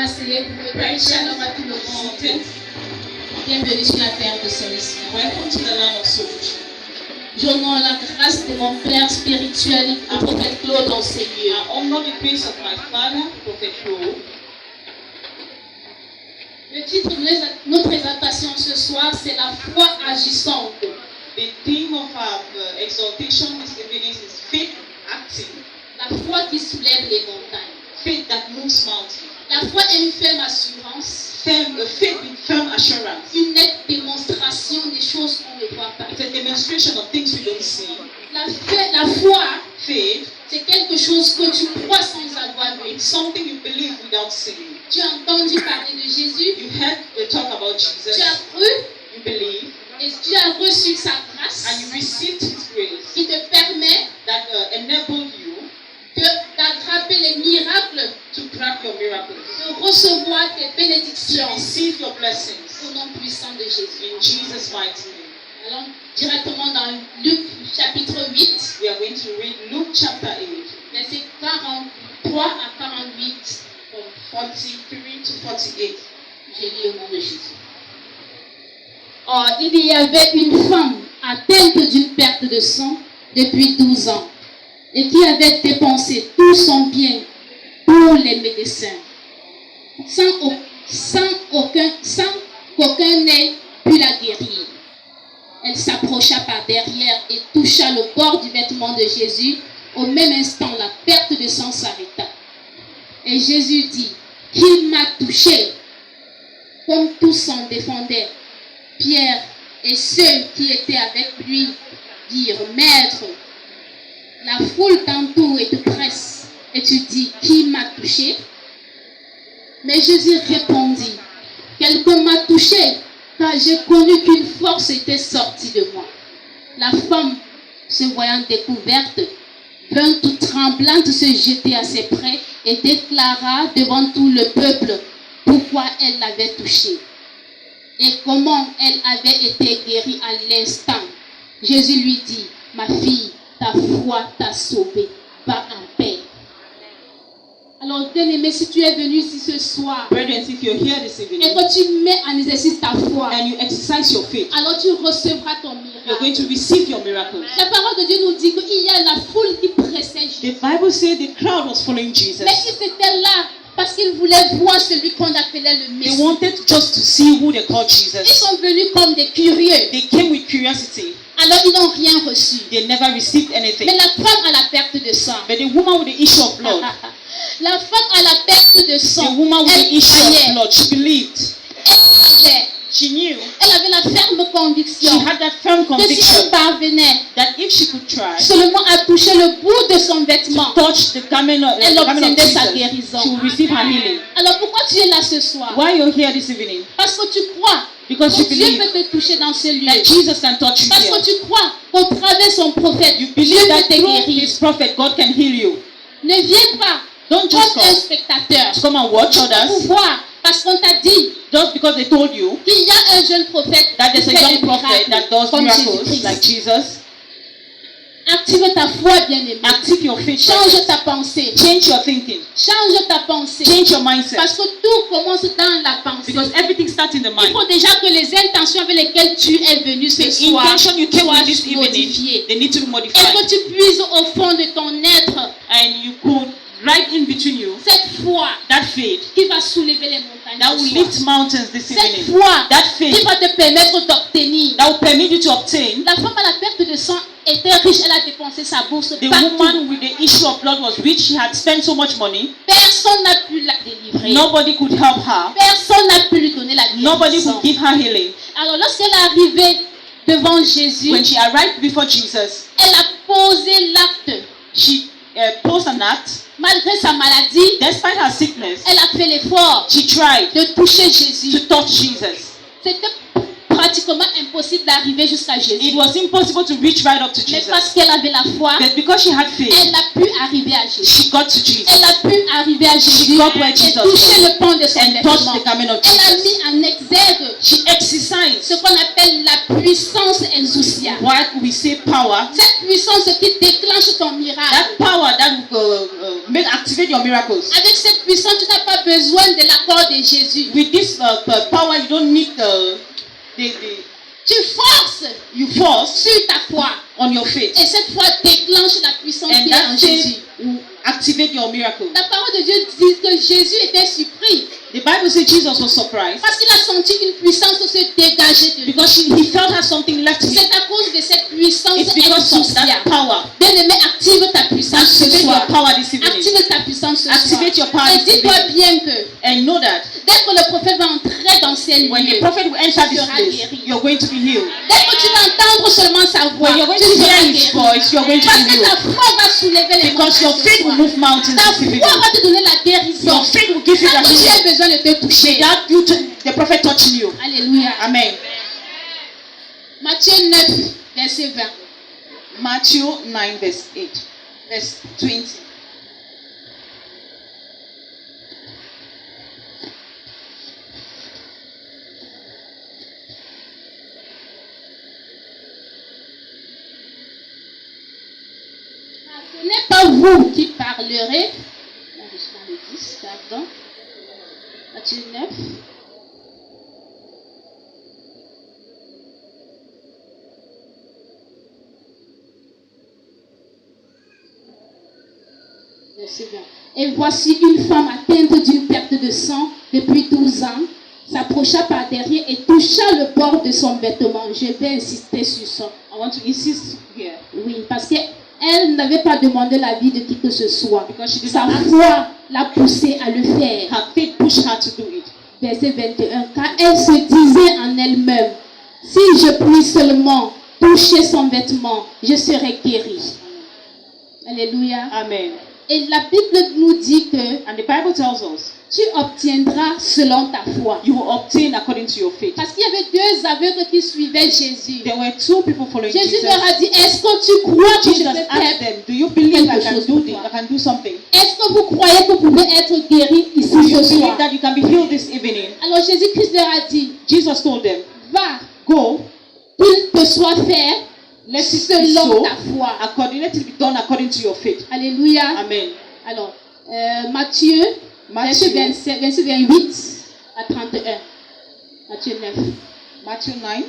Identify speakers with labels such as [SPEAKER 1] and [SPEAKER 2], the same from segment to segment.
[SPEAKER 1] asseyez, vous pouvez dire shalom à tout le monde. Bienvenue sur la terre de solution.
[SPEAKER 2] Welcome to the land of solution.
[SPEAKER 1] J'honore la grâce de mon Père spirituel, le prophète Claude en ces lieux.
[SPEAKER 2] I honor the grace of my father, Prophet Claude.
[SPEAKER 1] Le titre de notre exaltation ce soir, c'est la foi agissante.
[SPEAKER 2] The theme of our exaltation this evening is faith acting.
[SPEAKER 1] La foi qui soulève les montagnes.
[SPEAKER 2] Faith that moves mountains.
[SPEAKER 1] La foi est une ferme assurance.
[SPEAKER 2] Faith with firm assurance.
[SPEAKER 1] Une nette démonstration des choses qu'on ne voit pas.
[SPEAKER 2] It's a demonstration of things we don't see.
[SPEAKER 1] La foi,
[SPEAKER 2] Faith,
[SPEAKER 1] c'est quelque chose que tu crois sans avoir vu.
[SPEAKER 2] it's something you believe without seeing.
[SPEAKER 1] Tu as entendu parler de Jésus,
[SPEAKER 2] You heard the talk about Jesus.
[SPEAKER 1] tu as cru
[SPEAKER 2] You believe,
[SPEAKER 1] et tu as reçu sa grâce
[SPEAKER 2] and you received His grace
[SPEAKER 1] qui te permet
[SPEAKER 2] that enabled you
[SPEAKER 1] d'attraper les miracles,
[SPEAKER 2] to grab your miracles,
[SPEAKER 1] de recevoir tes
[SPEAKER 2] to
[SPEAKER 1] bénédictions
[SPEAKER 2] receive your blessings
[SPEAKER 1] au nom puissant de Jésus.
[SPEAKER 2] in Jesus' mighty name.
[SPEAKER 1] Allons directement dans Luc chapitre 8,
[SPEAKER 2] We are going to read Luke chapter 8,
[SPEAKER 1] versets 43 à 48.
[SPEAKER 2] from 43 to 48.
[SPEAKER 1] Je lis au nom de Jésus. Or, il y avait une femme atteinte d'une perte de sang depuis 12 ans et qui avait dépensé tout son bien pour les médecins, sans qu'aucun n'ait pu la guérir. Elle s'approcha par derrière et toucha le bord du vêtement de Jésus. Au même instant, la perte de sang s'arrêta. Et Jésus dit, « Qui m'a touché ?» Comme tous s'en défendaient, Pierre et ceux qui étaient avec lui dirent, « Maître, la foule t'entoure et te presse, et tu dis, qui m'a touché ?» Mais Jésus répondit, « Quelqu'un m'a touché, car j'ai connu qu'une force était sortie de moi. » La femme, se voyant découverte, vint toute tremblante se jeter à ses pieds et déclara devant tout le peuple pourquoi elle l'avait touché et comment elle avait été guérie à l'instant. Jésus lui dit, « Ma fille, ta foi t'a sauvée, va en paix. » Alors, bien-aimé, si tu es venu ici ce soir
[SPEAKER 2] Brethren, if you're here this
[SPEAKER 1] et
[SPEAKER 2] evening
[SPEAKER 1] que tu mets en exercice ta foi,
[SPEAKER 2] and you exercise your faith,
[SPEAKER 1] alors tu recevras ton
[SPEAKER 2] you're going
[SPEAKER 1] miracle.
[SPEAKER 2] to receive your miracles.
[SPEAKER 1] La parole de Dieu nous dit qu'il y a la foule qui pressait Jésus.
[SPEAKER 2] The Bible says the crowd was following Jesus.
[SPEAKER 1] Mais ils étaient là parce qu'ils voulaient voir celui qu'on appelait le
[SPEAKER 2] They
[SPEAKER 1] Messie.
[SPEAKER 2] wanted just to see who they called
[SPEAKER 1] Ils
[SPEAKER 2] Jesus.
[SPEAKER 1] sont venus comme des curieux.
[SPEAKER 2] They came with curiosity.
[SPEAKER 1] Alors ils n'ont rien reçu.
[SPEAKER 2] They never received anything.
[SPEAKER 1] Mais la femme à la perte de sang.
[SPEAKER 2] But the woman with the issue of blood,
[SPEAKER 1] La femme à la perte de
[SPEAKER 2] the
[SPEAKER 1] sang.
[SPEAKER 2] woman with the
[SPEAKER 1] Elle
[SPEAKER 2] issue of
[SPEAKER 1] croyait.
[SPEAKER 2] blood, she believed. She knew.
[SPEAKER 1] Elle avait la ferme
[SPEAKER 2] She
[SPEAKER 1] conviction
[SPEAKER 2] had that firm
[SPEAKER 1] que si elle
[SPEAKER 2] conviction
[SPEAKER 1] parvenait
[SPEAKER 2] that if she could try
[SPEAKER 1] seulement à toucher le bout de son vêtement,
[SPEAKER 2] touch the garment of,
[SPEAKER 1] elle obtiendrait sa
[SPEAKER 2] Jesus,
[SPEAKER 1] guérison.
[SPEAKER 2] she will receive her healing.
[SPEAKER 1] Alors pourquoi tu es là ce soir?
[SPEAKER 2] Why you're here this evening?
[SPEAKER 1] Parce que tu crois
[SPEAKER 2] Because you
[SPEAKER 1] que Dieu
[SPEAKER 2] believe
[SPEAKER 1] peut te toucher dans ce lieu.
[SPEAKER 2] that Jesus can touch you
[SPEAKER 1] Parce
[SPEAKER 2] here.
[SPEAKER 1] que tu crois qu'au travers son prophète,
[SPEAKER 2] You
[SPEAKER 1] Dieu
[SPEAKER 2] believe
[SPEAKER 1] peut
[SPEAKER 2] that
[SPEAKER 1] te
[SPEAKER 2] through
[SPEAKER 1] guérir.
[SPEAKER 2] His prophet, God can heal you.
[SPEAKER 1] Ne viens pas
[SPEAKER 2] Don't
[SPEAKER 1] comme
[SPEAKER 2] just
[SPEAKER 1] un
[SPEAKER 2] come
[SPEAKER 1] spectateur
[SPEAKER 2] to come and watch
[SPEAKER 1] pour
[SPEAKER 2] others
[SPEAKER 1] voir, parce qu'on t'a dit
[SPEAKER 2] just because they told you
[SPEAKER 1] qu'il y a un jeune prophète
[SPEAKER 2] that
[SPEAKER 1] qui
[SPEAKER 2] there's a
[SPEAKER 1] fait
[SPEAKER 2] young
[SPEAKER 1] des
[SPEAKER 2] prophet
[SPEAKER 1] miracles
[SPEAKER 2] that does
[SPEAKER 1] comme
[SPEAKER 2] miracles
[SPEAKER 1] Jésus-Christ.
[SPEAKER 2] like Jesus.
[SPEAKER 1] Active ta foi, bien-aimé.
[SPEAKER 2] Active your faith.
[SPEAKER 1] Change ta pensée.
[SPEAKER 2] Change your thinking.
[SPEAKER 1] Change ta pensée.
[SPEAKER 2] Change your mindset.
[SPEAKER 1] Parce que tout commence dans la pensée.
[SPEAKER 2] Because everything starts in the
[SPEAKER 1] Il
[SPEAKER 2] mind.
[SPEAKER 1] faut déjà que les intentions avec lesquelles tu es venu ce
[SPEAKER 2] The
[SPEAKER 1] soir
[SPEAKER 2] intention you came with this
[SPEAKER 1] soient
[SPEAKER 2] evening,
[SPEAKER 1] modifiées.
[SPEAKER 2] they need to be
[SPEAKER 1] Et
[SPEAKER 2] modified.
[SPEAKER 1] que tu puisses au fond de ton être
[SPEAKER 2] And you could, right in between you,
[SPEAKER 1] cette foi
[SPEAKER 2] that faith
[SPEAKER 1] qui va soulever les montagnes.
[SPEAKER 2] that
[SPEAKER 1] ce
[SPEAKER 2] will
[SPEAKER 1] soir.
[SPEAKER 2] lift mountains this
[SPEAKER 1] Cette
[SPEAKER 2] evening.
[SPEAKER 1] foi
[SPEAKER 2] That
[SPEAKER 1] qui
[SPEAKER 2] faith
[SPEAKER 1] va te permettre d'obtenir.
[SPEAKER 2] that will permit you to obtain.
[SPEAKER 1] La femme à la perte de sang était riche, elle a dépensé sa bourse
[SPEAKER 2] The
[SPEAKER 1] partout.
[SPEAKER 2] woman with the issue of blood was rich. She had spent so much money.
[SPEAKER 1] Personne n'a pu la délivrer.
[SPEAKER 2] Nobody could help her.
[SPEAKER 1] Personne n'a pu lui donner la
[SPEAKER 2] Nobody
[SPEAKER 1] guérison.
[SPEAKER 2] could give her healing.
[SPEAKER 1] Alors lorsqu'elle est arrivée devant Jésus,
[SPEAKER 2] When she arrived before Jesus,
[SPEAKER 1] elle a posé l'acte.
[SPEAKER 2] she posed an act.
[SPEAKER 1] Malgré sa maladie,
[SPEAKER 2] Despite her sickness,
[SPEAKER 1] elle a fait l'effort
[SPEAKER 2] she tried
[SPEAKER 1] de toucher
[SPEAKER 2] to
[SPEAKER 1] Jésus.
[SPEAKER 2] touch Jesus.
[SPEAKER 1] C'était pratiquement impossible d'arriver jusqu'à Jésus.
[SPEAKER 2] It was impossible to reach right up to
[SPEAKER 1] Mais
[SPEAKER 2] Jesus.
[SPEAKER 1] parce qu'elle avait la foi,
[SPEAKER 2] But because she had faith,
[SPEAKER 1] elle a pu arriver à Jésus.
[SPEAKER 2] she got to Jesus
[SPEAKER 1] Elle a pu arriver à Jésus
[SPEAKER 2] got where
[SPEAKER 1] et
[SPEAKER 2] Jesus
[SPEAKER 1] toucher
[SPEAKER 2] was
[SPEAKER 1] le pan de son
[SPEAKER 2] and touch
[SPEAKER 1] vêtement.
[SPEAKER 2] the garment of
[SPEAKER 1] Elle a
[SPEAKER 2] Jesus.
[SPEAKER 1] mis en exergue
[SPEAKER 2] She exercised
[SPEAKER 1] ce qu'on appelle la puissance exousia.
[SPEAKER 2] what what we say power,
[SPEAKER 1] cette puissance qui déclenche ton miracle.
[SPEAKER 2] that power that will make activate your miracles.
[SPEAKER 1] Avec cette puissance, tu n'as pas besoin de l'accord de Jésus.
[SPEAKER 2] With this power, you don't need
[SPEAKER 1] Tu forces
[SPEAKER 2] you force
[SPEAKER 1] sur ta foi.
[SPEAKER 2] on your faith,
[SPEAKER 1] Et cette foi déclenche la puissance
[SPEAKER 2] and
[SPEAKER 1] qui est en
[SPEAKER 2] that
[SPEAKER 1] Jésus.
[SPEAKER 2] faith will activate your miracle.
[SPEAKER 1] La parole de Dieu dit que Jésus était surpris
[SPEAKER 2] The Bible says Jesus was surprised
[SPEAKER 1] parce qu'il a senti une puissance se dégager de lui.
[SPEAKER 2] because he felt had something left in him.
[SPEAKER 1] C'est à cause de cette puissance
[SPEAKER 2] It's because of that
[SPEAKER 1] indissociable.
[SPEAKER 2] power.
[SPEAKER 1] Bien-aimé, active ta puissance ce
[SPEAKER 2] Activate
[SPEAKER 1] soir.
[SPEAKER 2] your power this evening.
[SPEAKER 1] Active ta puissance ce soir.
[SPEAKER 2] Activate your power
[SPEAKER 1] Et
[SPEAKER 2] this
[SPEAKER 1] dis-toi
[SPEAKER 2] evening.
[SPEAKER 1] bien que
[SPEAKER 2] And know that
[SPEAKER 1] dès que le prophète va entrer dans ces
[SPEAKER 2] when the
[SPEAKER 1] lieux,
[SPEAKER 2] prophet will enter
[SPEAKER 1] tu
[SPEAKER 2] this
[SPEAKER 1] seras
[SPEAKER 2] place,
[SPEAKER 1] guéri.
[SPEAKER 2] you're going to be healed.
[SPEAKER 1] Dès que tu vas entendre seulement sa voix,
[SPEAKER 2] When you're going
[SPEAKER 1] tu
[SPEAKER 2] to hear
[SPEAKER 1] seras
[SPEAKER 2] his
[SPEAKER 1] guéri.
[SPEAKER 2] voice, you're going to
[SPEAKER 1] Parce
[SPEAKER 2] be
[SPEAKER 1] que ta
[SPEAKER 2] healed.
[SPEAKER 1] foi va soulever les
[SPEAKER 2] Because your
[SPEAKER 1] montagnes
[SPEAKER 2] faith
[SPEAKER 1] ce
[SPEAKER 2] will
[SPEAKER 1] soir.
[SPEAKER 2] move mountains
[SPEAKER 1] Ta
[SPEAKER 2] this evening.
[SPEAKER 1] foi va te donner la guérison.
[SPEAKER 2] Your faith will give you
[SPEAKER 1] Sans
[SPEAKER 2] that
[SPEAKER 1] que tu aies
[SPEAKER 2] healing.
[SPEAKER 1] besoin de te toucher.
[SPEAKER 2] Without you the prophet touching you.
[SPEAKER 1] Alléluia.
[SPEAKER 2] Amen.
[SPEAKER 1] Matthieu 9, verset 20.
[SPEAKER 2] Matthew 9 verse 8. Verse 20.
[SPEAKER 1] Ce n'est pas vous qui parlerez. Là, je suis dans le 10, pardon. Matthieu 9. Verset 20. Et voici une femme atteinte d'une perte de sang depuis 12 ans s'approcha par derrière et toucha le bord de son vêtement. Je vais insister sur ça.
[SPEAKER 2] I want to insist here
[SPEAKER 1] Oui, parce qu'elle n'avait pas demandé l'avis de qui que ce soit.
[SPEAKER 2] because she did
[SPEAKER 1] Sa
[SPEAKER 2] not ask.
[SPEAKER 1] foi l'a poussée à le faire.
[SPEAKER 2] Her faith pushed her to do it.
[SPEAKER 1] Verset 21. Car elle se disait en elle-même, si je puis seulement toucher son vêtement, je serai guérie. Alléluia.
[SPEAKER 2] Amen.
[SPEAKER 1] Et la Bible nous dit que
[SPEAKER 2] And the Bible tells us
[SPEAKER 1] tu obtiendras selon ta foi.
[SPEAKER 2] you will obtain according to your faith.
[SPEAKER 1] Parce qu'il y avait deux aveugles qui suivaient Jésus.
[SPEAKER 2] There were two people following
[SPEAKER 1] Jésus
[SPEAKER 2] Jesus.
[SPEAKER 1] leur a dit, est-ce que tu crois que je
[SPEAKER 2] Jesus
[SPEAKER 1] peux
[SPEAKER 2] asked
[SPEAKER 1] faire?
[SPEAKER 2] them, do you believe I
[SPEAKER 1] quelque
[SPEAKER 2] can
[SPEAKER 1] chose
[SPEAKER 2] do
[SPEAKER 1] pour
[SPEAKER 2] this?
[SPEAKER 1] toi.
[SPEAKER 2] I can do something.
[SPEAKER 1] Est-ce que vous croyez que vous pouvez être guéris ici
[SPEAKER 2] Do you
[SPEAKER 1] ce
[SPEAKER 2] believe
[SPEAKER 1] soir?
[SPEAKER 2] that you can be healed this evening?
[SPEAKER 1] Alors Jésus-Christ leur a dit,
[SPEAKER 2] Jesus told them,
[SPEAKER 1] va,
[SPEAKER 2] go,
[SPEAKER 1] qu'il te soit fait
[SPEAKER 2] let it be
[SPEAKER 1] selon
[SPEAKER 2] so,
[SPEAKER 1] ta foi.
[SPEAKER 2] let it be done according to your faith.
[SPEAKER 1] Alléluia.
[SPEAKER 2] Amen.
[SPEAKER 1] Alors, Matthieu, verset
[SPEAKER 2] Matthew,
[SPEAKER 1] 28 à 31. Matthieu 9.
[SPEAKER 2] Matthew 9.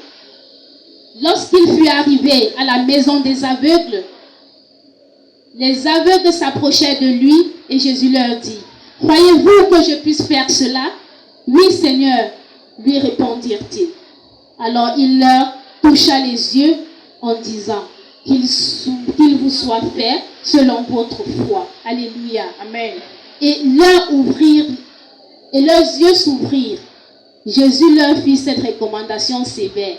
[SPEAKER 1] Lorsqu'il fut arrivé à la maison des aveugles, les aveugles s'approchèrent de lui et Jésus leur dit, croyez-vous que je puisse faire cela? Oui, Seigneur, lui répondirent-ils. Alors il leur toucha les yeux en disant, qu'il vous soit fait selon votre foi. Alléluia.
[SPEAKER 2] Amen.
[SPEAKER 1] Et leurs yeux s'ouvrirent. Jésus leur fit cette recommandation sévère.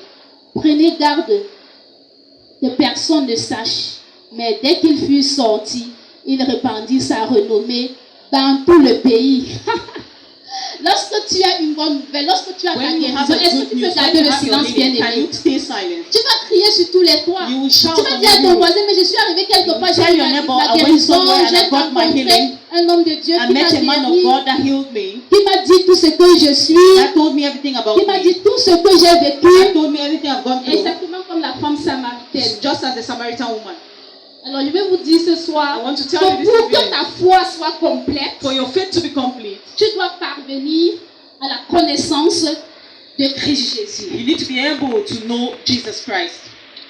[SPEAKER 1] Prenez garde que personne ne sache. Mais dès qu'il fut sorti, il répandit sa renommée dans tout le pays. Lorsque tu as une bonne nouvelle, lorsque tu as ta
[SPEAKER 2] When you have
[SPEAKER 1] guérison,
[SPEAKER 2] a
[SPEAKER 1] est-ce
[SPEAKER 2] good
[SPEAKER 1] que tu
[SPEAKER 2] news,
[SPEAKER 1] peux
[SPEAKER 2] when
[SPEAKER 1] garder
[SPEAKER 2] you
[SPEAKER 1] le
[SPEAKER 2] have your
[SPEAKER 1] silence, bien
[SPEAKER 2] healing, can
[SPEAKER 1] aimé?
[SPEAKER 2] you stay silent?
[SPEAKER 1] Tu vas crier sur tous les toits.
[SPEAKER 2] You will shout
[SPEAKER 1] Tu vas
[SPEAKER 2] on
[SPEAKER 1] dire à ton
[SPEAKER 2] everyone.
[SPEAKER 1] voisin, mais je suis arrivé quelque part,
[SPEAKER 2] Tell
[SPEAKER 1] j'ai eu
[SPEAKER 2] your
[SPEAKER 1] ma
[SPEAKER 2] neighbor, I went
[SPEAKER 1] guérison,
[SPEAKER 2] somewhere and I
[SPEAKER 1] j'ai
[SPEAKER 2] got my
[SPEAKER 1] rencontré
[SPEAKER 2] healing.
[SPEAKER 1] un homme de Dieu
[SPEAKER 2] I
[SPEAKER 1] qui m'a
[SPEAKER 2] met a man of
[SPEAKER 1] guéri,
[SPEAKER 2] God that healed me.
[SPEAKER 1] qui m'a dit tout ce que je suis,
[SPEAKER 2] That told me everything about
[SPEAKER 1] qui m'a
[SPEAKER 2] me.
[SPEAKER 1] dit tout ce que j'ai
[SPEAKER 2] That
[SPEAKER 1] vécu,
[SPEAKER 2] told me everything I've gone through.
[SPEAKER 1] exactement comme la femme samaritaine.
[SPEAKER 2] Just as the Samaritan woman.
[SPEAKER 1] Alors je vais vous dire ce soir,
[SPEAKER 2] I want to
[SPEAKER 1] que
[SPEAKER 2] tell you this
[SPEAKER 1] pour que
[SPEAKER 2] evening,
[SPEAKER 1] ta foi soit complète,
[SPEAKER 2] for your faith to be complete,
[SPEAKER 1] tu dois parvenir à la connaissance de Christ Jésus.
[SPEAKER 2] you need to be able to know Jesus Christ.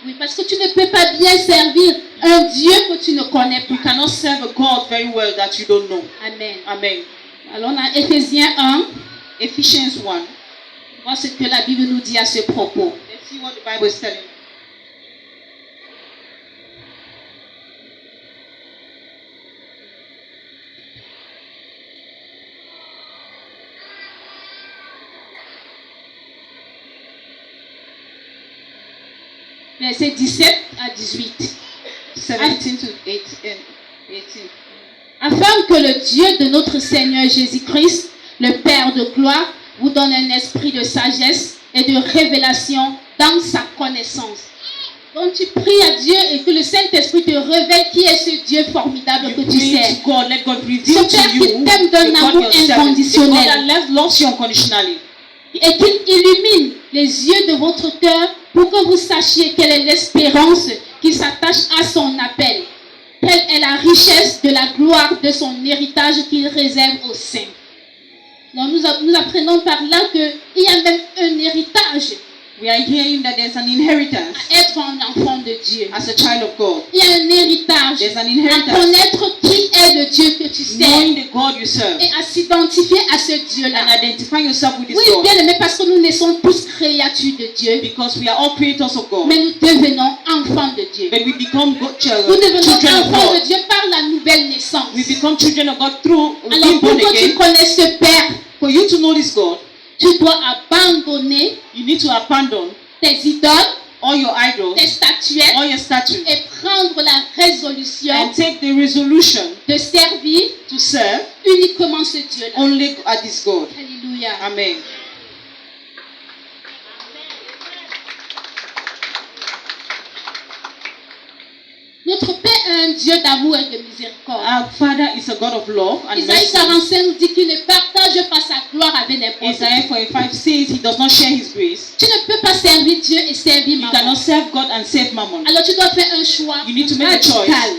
[SPEAKER 1] Oui, parce que tu ne peux pas bien servir un Dieu que tu ne connais
[SPEAKER 2] You
[SPEAKER 1] pas.
[SPEAKER 2] cannot serve a God very well that you don't know.
[SPEAKER 1] Amen.
[SPEAKER 2] Amen.
[SPEAKER 1] Alors on a Éphésiens 1.
[SPEAKER 2] Ephesians 1.
[SPEAKER 1] Voilà ce que la Bible nous dit à ce propos.
[SPEAKER 2] Let's see what the Bible is telling.
[SPEAKER 1] Versets 17 à 18.
[SPEAKER 2] 17 to 18.
[SPEAKER 1] Afin que le Dieu de notre Seigneur Jésus-Christ, le Père de gloire, vous donne un esprit de sagesse et de révélation dans sa connaissance. Donc tu pries à Dieu et que le Saint-Esprit te révèle qui est ce Dieu formidable que
[SPEAKER 2] You
[SPEAKER 1] tu
[SPEAKER 2] pray
[SPEAKER 1] sais.
[SPEAKER 2] to God, let God reveal
[SPEAKER 1] Ce
[SPEAKER 2] to
[SPEAKER 1] Père
[SPEAKER 2] you
[SPEAKER 1] qui t'aime d'un
[SPEAKER 2] the God
[SPEAKER 1] amour
[SPEAKER 2] yourself, the
[SPEAKER 1] inconditionnel.
[SPEAKER 2] God that loves you unconditionally.
[SPEAKER 1] Et qu'il illumine les yeux de votre cœur pour que vous sachiez quelle est l'espérance qui s'attache à son appel. Quelle est la richesse de la gloire de son héritage qu'il réserve aux saints. Donc nous apprenons par là qu'il y a même un héritage.
[SPEAKER 2] We are hearing that there's an inheritance
[SPEAKER 1] À être un enfant de Dieu.
[SPEAKER 2] as a child of God.
[SPEAKER 1] Il y a un héritage.
[SPEAKER 2] There's an
[SPEAKER 1] À
[SPEAKER 2] inheritance
[SPEAKER 1] connaître qui est le Dieu que tu sers.
[SPEAKER 2] knowing the God you serve
[SPEAKER 1] Et à s'identifier à ce
[SPEAKER 2] and
[SPEAKER 1] Dieu-là.
[SPEAKER 2] identifying yourself with this
[SPEAKER 1] Oui,
[SPEAKER 2] God.
[SPEAKER 1] bien aimé, parce que nous naissons tous créatures de Dieu.
[SPEAKER 2] Because we are all creators of God.
[SPEAKER 1] Mais nous devenons enfants de Dieu.
[SPEAKER 2] But we become God,
[SPEAKER 1] Nous devenons
[SPEAKER 2] children of
[SPEAKER 1] enfants de
[SPEAKER 2] God.
[SPEAKER 1] Dieu par la nouvelle naissance.
[SPEAKER 2] We become children of God through
[SPEAKER 1] Alors
[SPEAKER 2] being
[SPEAKER 1] pour
[SPEAKER 2] born
[SPEAKER 1] que tu
[SPEAKER 2] again.
[SPEAKER 1] connaisses ce Père,
[SPEAKER 2] For you to know this God,
[SPEAKER 1] tu dois abandonner
[SPEAKER 2] you need to abandon
[SPEAKER 1] tes idoles,
[SPEAKER 2] all your idols,
[SPEAKER 1] tes statuettes
[SPEAKER 2] all your statues,
[SPEAKER 1] et prendre la résolution
[SPEAKER 2] and take the resolution
[SPEAKER 1] de servir
[SPEAKER 2] to serve
[SPEAKER 1] uniquement ce Dieu-là.
[SPEAKER 2] only at this God.
[SPEAKER 1] Alléluia.
[SPEAKER 2] Amen.
[SPEAKER 1] Notre Père est un Dieu d'amour et de miséricorde.
[SPEAKER 2] Our Father is a God of love and
[SPEAKER 1] Isaïe
[SPEAKER 2] mercy.
[SPEAKER 1] 45 nous dit qu'il ne partage pas sa gloire avec n'importe qui.
[SPEAKER 2] Isaiah 45 says he does not share his grace.
[SPEAKER 1] Tu ne peux pas servir Dieu et servir
[SPEAKER 2] You
[SPEAKER 1] Maman.
[SPEAKER 2] cannot serve God and serve Mammon.
[SPEAKER 1] Alors tu dois faire un choix
[SPEAKER 2] You need to make a choice.
[SPEAKER 1] radical.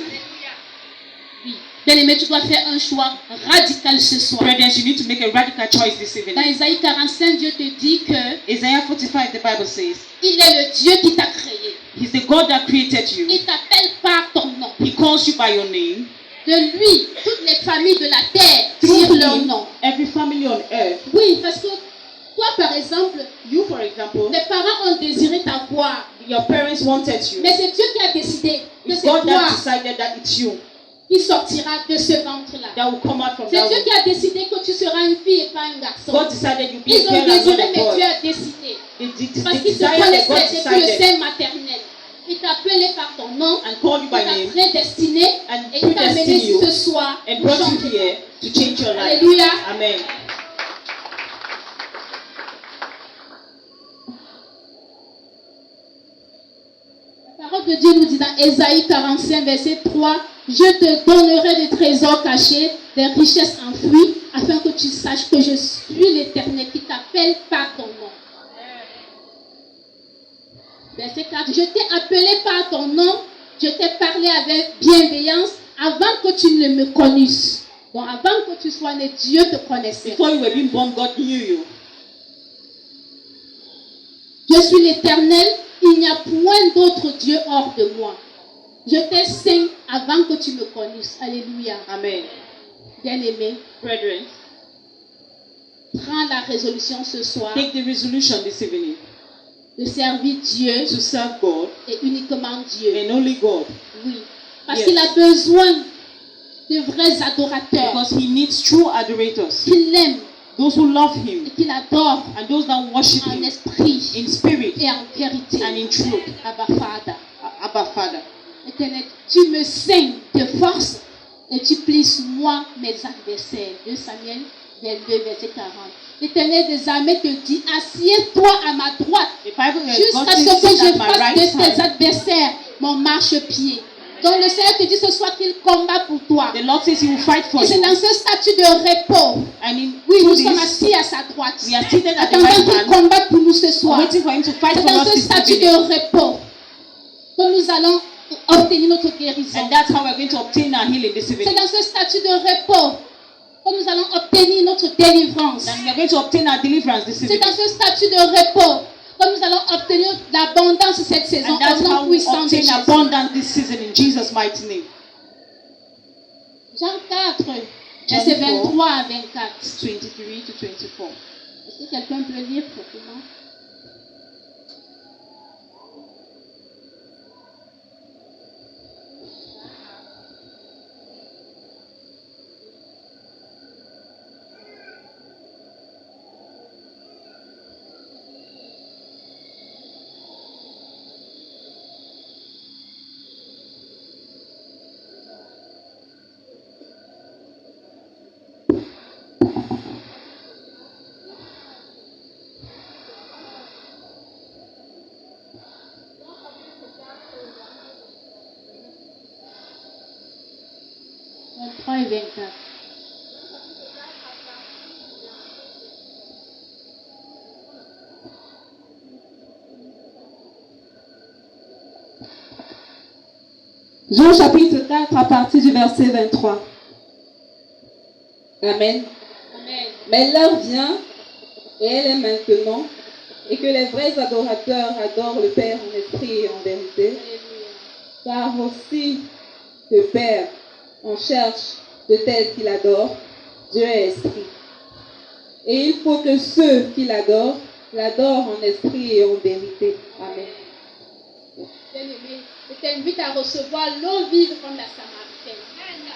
[SPEAKER 1] Oui. Bien-aimé, tu dois faire un choix radical ce soir.
[SPEAKER 2] Brethren, you need to make a radical choice this
[SPEAKER 1] Dans
[SPEAKER 2] evening.
[SPEAKER 1] Isaïe 45, Dieu te dit que
[SPEAKER 2] Isaiah 45, the Bible says,
[SPEAKER 1] il est le Dieu qui t'a créé.
[SPEAKER 2] he's the God that created you.
[SPEAKER 1] Il t'appelle par ton nom.
[SPEAKER 2] He calls you by your name.
[SPEAKER 1] De lui, toutes les familles de la terre
[SPEAKER 2] Through
[SPEAKER 1] tirent leur
[SPEAKER 2] him,
[SPEAKER 1] nom.
[SPEAKER 2] every family on earth.
[SPEAKER 1] Oui, parce que toi, par exemple,
[SPEAKER 2] You, for example,
[SPEAKER 1] tes parents ont désiré t'avoir.
[SPEAKER 2] your parents wanted you.
[SPEAKER 1] Mais c'est Dieu qui a décidé que
[SPEAKER 2] It's
[SPEAKER 1] c'est
[SPEAKER 2] God that
[SPEAKER 1] toi
[SPEAKER 2] decided that it's you
[SPEAKER 1] qui sortira de ce ventre-là.
[SPEAKER 2] that will come out from
[SPEAKER 1] C'est
[SPEAKER 2] that
[SPEAKER 1] Dieu
[SPEAKER 2] womb.
[SPEAKER 1] qui a décidé que tu seras une fille et pas un garçon.
[SPEAKER 2] God decided you be
[SPEAKER 1] Ils
[SPEAKER 2] a
[SPEAKER 1] ont
[SPEAKER 2] girl and not
[SPEAKER 1] désiré,
[SPEAKER 2] a
[SPEAKER 1] mais Dieu
[SPEAKER 2] boy.
[SPEAKER 1] a décidé. Parce
[SPEAKER 2] They
[SPEAKER 1] qu'il te
[SPEAKER 2] decided that God
[SPEAKER 1] connaissait depuis le
[SPEAKER 2] decided
[SPEAKER 1] sein maternel. Il t'a appelé par ton nom,
[SPEAKER 2] and called you
[SPEAKER 1] il
[SPEAKER 2] by
[SPEAKER 1] t'a
[SPEAKER 2] name
[SPEAKER 1] prédestiné
[SPEAKER 2] and
[SPEAKER 1] et il t'a amené
[SPEAKER 2] predestined you
[SPEAKER 1] ce soir
[SPEAKER 2] and
[SPEAKER 1] pour
[SPEAKER 2] brought you
[SPEAKER 1] changer.
[SPEAKER 2] here to change your life.
[SPEAKER 1] Alléluia.
[SPEAKER 2] Amen.
[SPEAKER 1] La parole de Dieu nous dit dans Ésaïe 45, verset 3, « Je te donnerai des trésors cachés, des richesses enfouies, afin que tu saches que je suis l'Éternel qui t'appelle par ton nom. » Verset 4, « Je t'ai appelé par ton nom, je t'ai parlé avec bienveillance avant que tu ne me connusses. » Donc avant que tu sois né, Dieu te connaissait.
[SPEAKER 2] Before you were being born, God knew you.
[SPEAKER 1] Je suis l'Éternel, il n'y a point d'autre Dieu hors de moi. Je t'ai saint avant que tu me connusses. Alléluia.
[SPEAKER 2] Amen.
[SPEAKER 1] Bien-aimé,
[SPEAKER 2] Brethren,
[SPEAKER 1] prends la résolution ce soir
[SPEAKER 2] take the resolution this evening
[SPEAKER 1] de servir Dieu
[SPEAKER 2] to serve God
[SPEAKER 1] et uniquement Dieu.
[SPEAKER 2] and only God.
[SPEAKER 1] Oui. Parce
[SPEAKER 2] Yes.
[SPEAKER 1] qu'il a besoin de vrais adorateurs
[SPEAKER 2] Because he needs true adorators.
[SPEAKER 1] qui l'aiment
[SPEAKER 2] Those who love
[SPEAKER 1] et
[SPEAKER 2] him
[SPEAKER 1] qui l'adorent
[SPEAKER 2] and those that worship
[SPEAKER 1] en
[SPEAKER 2] him
[SPEAKER 1] esprit
[SPEAKER 2] in spirit
[SPEAKER 1] et en vérité.
[SPEAKER 2] and in truth.
[SPEAKER 1] Abba Father.
[SPEAKER 2] Abba Father.
[SPEAKER 1] Éternel, tu me saignes de force et tu plies sous moi mes adversaires. 2 Samuel 22, verset 40. L'Éternel des armées te dit, assieds-toi à ma droite
[SPEAKER 2] The Bible says,
[SPEAKER 1] jusqu'à
[SPEAKER 2] God
[SPEAKER 1] ce
[SPEAKER 2] says,
[SPEAKER 1] que
[SPEAKER 2] sit
[SPEAKER 1] je
[SPEAKER 2] at my
[SPEAKER 1] fasse
[SPEAKER 2] right
[SPEAKER 1] de tes
[SPEAKER 2] hand.
[SPEAKER 1] adversaires mon marchepied. Donc le Seigneur te dit ce soir qu'il combat pour toi.
[SPEAKER 2] The Lord says he will fight for
[SPEAKER 1] Et c'est
[SPEAKER 2] you.
[SPEAKER 1] dans ce statut de repos.
[SPEAKER 2] And in
[SPEAKER 1] Oui, nous
[SPEAKER 2] through
[SPEAKER 1] sommes
[SPEAKER 2] this,
[SPEAKER 1] assis à sa droite.
[SPEAKER 2] we are seated at the
[SPEAKER 1] Attendant
[SPEAKER 2] right
[SPEAKER 1] qu'il
[SPEAKER 2] hand,
[SPEAKER 1] combatte pour nous ce soir.
[SPEAKER 2] waiting for him to fight
[SPEAKER 1] C'est
[SPEAKER 2] for
[SPEAKER 1] dans
[SPEAKER 2] us
[SPEAKER 1] ce
[SPEAKER 2] this
[SPEAKER 1] statut de
[SPEAKER 2] evening.
[SPEAKER 1] repos que nous allons obtenir notre guérison.
[SPEAKER 2] And that's how we're going to obtain our healing this
[SPEAKER 1] C'est
[SPEAKER 2] evening.
[SPEAKER 1] dans ce statut de repos que nous allons obtenir notre délivrance.
[SPEAKER 2] And we're going to obtain our deliverance this
[SPEAKER 1] C'est
[SPEAKER 2] evening.
[SPEAKER 1] dans ce statut de repos que nous allons obtenir l'abondance cette saison
[SPEAKER 2] And that's
[SPEAKER 1] au nom
[SPEAKER 2] how we
[SPEAKER 1] puissant de
[SPEAKER 2] obtain
[SPEAKER 1] Jésus.
[SPEAKER 2] abundance this season in Jesus' mighty name.
[SPEAKER 1] Jean 4,
[SPEAKER 2] John
[SPEAKER 1] verset
[SPEAKER 2] 4.
[SPEAKER 1] 23 à 24.
[SPEAKER 2] 23 to 24.
[SPEAKER 1] Est-ce que quelqu'un peut lire proprement? Vingt-trois et 24.
[SPEAKER 3] Jean chapitre 4 à partir du verset 23. Amen.
[SPEAKER 1] Amen.
[SPEAKER 3] Mais l'heure vient, et elle est maintenant, et que les vrais adorateurs adorent le Père en esprit et en vérité. Car aussi le Père en cherche de tels qui l'adorent. Dieu est esprit. Et il faut que ceux qui l'adorent en esprit et en vérité. Amen.
[SPEAKER 1] Bien-aimé, je t'invite à recevoir l'eau vive comme la Samaritaine.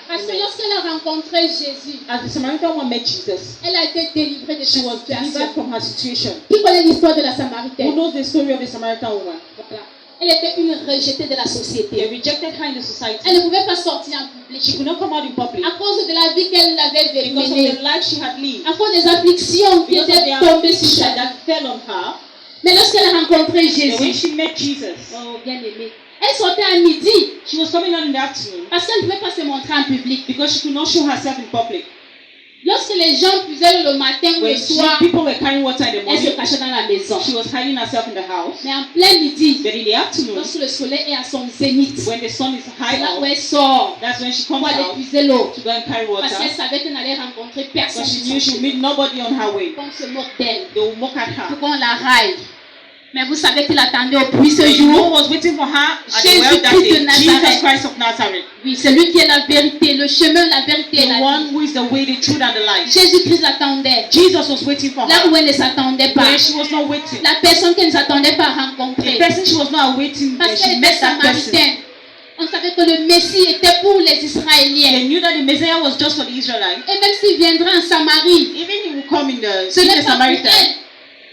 [SPEAKER 1] Parce que lorsqu'elle a rencontré Jésus,
[SPEAKER 2] As the Samaritan woman met Jesus,
[SPEAKER 1] elle a été délivrée de
[SPEAKER 2] she
[SPEAKER 1] sa
[SPEAKER 2] was delivered
[SPEAKER 1] situation.
[SPEAKER 2] from her situation.
[SPEAKER 1] Qui connaît l'histoire de la
[SPEAKER 2] Who
[SPEAKER 1] Samaritaine?
[SPEAKER 2] knows the story of the Samaritan woman?
[SPEAKER 1] Voilà. Elle était une rejetée de la
[SPEAKER 2] They
[SPEAKER 1] société.
[SPEAKER 2] rejected her in the society.
[SPEAKER 1] Elle ne pouvait pas sortir en
[SPEAKER 2] She
[SPEAKER 1] public
[SPEAKER 2] could not come out in public
[SPEAKER 1] à cause de la vie qu'elle avait
[SPEAKER 2] because of
[SPEAKER 1] menée,
[SPEAKER 2] the life she had lived,
[SPEAKER 1] à cause des afflictions qui
[SPEAKER 2] because of
[SPEAKER 1] étaient
[SPEAKER 2] the
[SPEAKER 1] tombées sur
[SPEAKER 2] affliction
[SPEAKER 1] elle.
[SPEAKER 2] that fell on her.
[SPEAKER 1] Mais lorsqu'elle a rencontré
[SPEAKER 2] And when
[SPEAKER 1] Jésus,
[SPEAKER 2] she met Jesus,
[SPEAKER 1] oh bien-aimé, elle sortait à midi
[SPEAKER 2] she was coming out in the afternoon
[SPEAKER 1] parce qu'elle ne pouvait pas se montrer en public.
[SPEAKER 2] because she could not show herself in public.
[SPEAKER 1] Lorsque les gens puisaient le matin ou le
[SPEAKER 2] When
[SPEAKER 1] soir,
[SPEAKER 2] people were carrying water in the
[SPEAKER 1] elle se
[SPEAKER 2] morning,
[SPEAKER 1] cachait dans la maison.
[SPEAKER 2] she was hiding herself in the house.
[SPEAKER 1] Mais en plein midi,
[SPEAKER 2] But in the afternoon,
[SPEAKER 1] lorsque le soleil est à son zénith,
[SPEAKER 2] when the sun is
[SPEAKER 1] c'est
[SPEAKER 2] high
[SPEAKER 1] là où
[SPEAKER 2] out,
[SPEAKER 1] elle sort
[SPEAKER 2] that's when she
[SPEAKER 1] pour
[SPEAKER 2] comes
[SPEAKER 1] aller
[SPEAKER 2] out
[SPEAKER 1] puiser l'eau.
[SPEAKER 2] to go and carry
[SPEAKER 1] Parce qu'elle
[SPEAKER 2] water.
[SPEAKER 1] savait qu'elle n'allait rencontrer personne.
[SPEAKER 2] Because she
[SPEAKER 1] sur
[SPEAKER 2] knew
[SPEAKER 1] son
[SPEAKER 2] she would
[SPEAKER 1] chemin.
[SPEAKER 2] meet nobody on her way.
[SPEAKER 1] Qu'on se moque d'elle,
[SPEAKER 2] They would mock at her.
[SPEAKER 1] pour qu'on la raille. Mais vous savez qu'il attendait au puits ce
[SPEAKER 2] And you know
[SPEAKER 1] jour.
[SPEAKER 2] who was waiting for her at the
[SPEAKER 1] Jésus
[SPEAKER 2] well that
[SPEAKER 1] Christ
[SPEAKER 2] day?
[SPEAKER 1] de Nazareth.
[SPEAKER 2] Jesus Christ of Nazareth.
[SPEAKER 1] Oui, c'est lui qui est la vérité, le chemin, la vérité et
[SPEAKER 2] The
[SPEAKER 1] la
[SPEAKER 2] one
[SPEAKER 1] vie.
[SPEAKER 2] who is the way, the truth, and the life.
[SPEAKER 1] Jésus-Christ l'attendait.
[SPEAKER 2] Jesus was waiting for
[SPEAKER 1] Là
[SPEAKER 2] her.
[SPEAKER 1] où elle ne s'attendait pas.
[SPEAKER 2] Where she was not waiting.
[SPEAKER 1] La personne qu'elle ne s'attendait pas à
[SPEAKER 2] The
[SPEAKER 1] rencontrer.
[SPEAKER 2] person she was not awaiting,
[SPEAKER 1] Parce
[SPEAKER 2] she
[SPEAKER 1] qu'elle
[SPEAKER 2] met
[SPEAKER 1] était
[SPEAKER 2] that person.
[SPEAKER 1] samaritaine. On savait que le Messie était pour les
[SPEAKER 2] They
[SPEAKER 1] Israéliens.
[SPEAKER 2] knew that the Messiah was just for the Israelites.
[SPEAKER 1] Et même s'il viendrait en Samarie,
[SPEAKER 2] Even he would come in the
[SPEAKER 1] ce n'est pas pour
[SPEAKER 2] Samaritan,
[SPEAKER 1] elle,